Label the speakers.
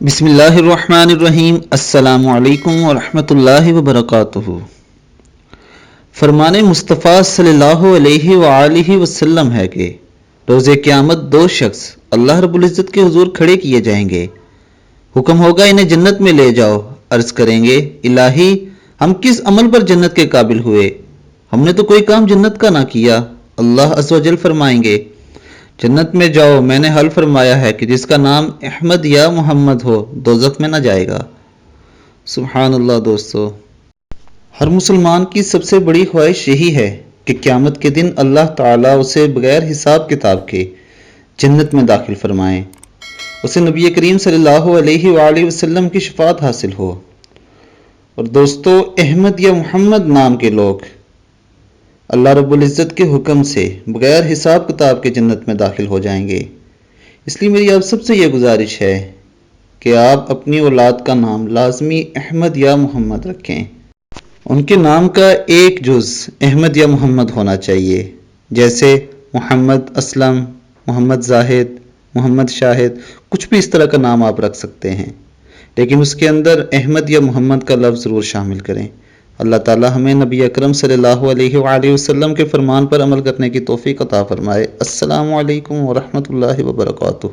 Speaker 1: بسم اللہ الرحمن الرحیم۔ السلام علیکم ورحمۃ اللہ وبرکاتہ۔ فرمان مصطفیٰ صلی اللہ علیہ وآلہ وسلم ہے کہ روز قیامت دو شخص اللہ رب العزت کے حضور کھڑے کیے جائیں گے۔ حکم ہوگا انہیں جنت میں لے جاؤ۔ عرض کریں گے الہی ہم کس عمل پر جنت کے قابل ہوئے؟ ہم نے تو کوئی کام جنت کا نہ کیا۔ اللہ عز و جل فرمائیں گے جنت میں جاؤ، میں نے حل فرمایا ہے کہ جس کا نام احمد یا محمد ہو دوزخ میں نہ جائے گا۔ سبحان اللہ۔ دوستو، ہر مسلمان کی سب سے بڑی خواہش یہی ہے کہ قیامت کے دن اللہ تعالیٰ اسے بغیر حساب کتاب کے جنت میں داخل فرمائیں، اسے نبی کریم صلی اللہ علیہ وآلہ وسلم کی شفاعت حاصل ہو۔ اور دوستو، احمد یا محمد نام کے لوگ اللہ رب العزت کے حکم سے بغیر حساب کتاب کے جنت میں داخل ہو جائیں گے۔ اس لیے میری آپ سب سے یہ گزارش ہے کہ آپ اپنی اولاد کا نام لازمی احمد یا محمد رکھیں۔ ان کے نام کا ایک جز احمد یا محمد ہونا چاہیے، جیسے محمد اسلم، محمد زاہد، محمد شاہد، کچھ بھی اس طرح کا نام آپ رکھ سکتے ہیں، لیکن اس کے اندر احمد یا محمد کا لفظ ضرور شامل کریں۔ اللہ تعالی ہمیں نبی اکرم صلی اللہ علیہ وآلہ وسلم کے فرمان پر عمل کرنے کی توفیق عطا فرمائے۔ السلام علیکم ورحمۃ اللہ وبرکاتہ۔